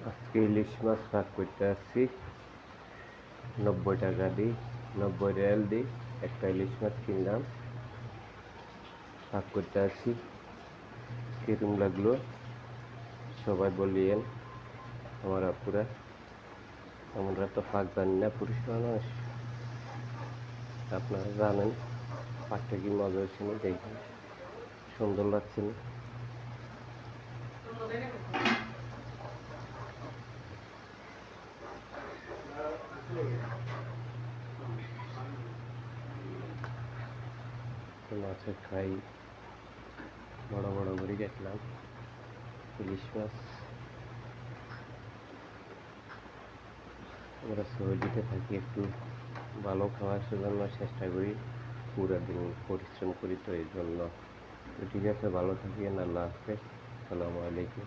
আজকে ইলিশ মাছ ভাগ করতে আসছি 90 টাকা দিই, 90 রিয়াল দিই একটা ইলিশ মাছ কিনলাম। ভাগ করতে আসছি, কিরম লাগলো সবাই বলিয়েন। আমার আপুরা, আমরা তো ফাঁক জানি না, পুরুষ মানুষ, আপনারা জানেন পাকটা কি মজা হচ্ছে না, দেখুন সুন্দর লাগছে না। মাছের ফ্রাই বড় বড় করে কাটলাম। ইলিশ মাছ আমরা সৌদিতে থাকি, একটু ভালো খাওয়ার জন্য চেষ্টা করি, পুরো দিন পরিশ্রম করি, তো এই জন্য। তো ঠিক আছে, ভালো থাকেন, আল্লাহ হাফেজ, আসসালামু আলাইকুম।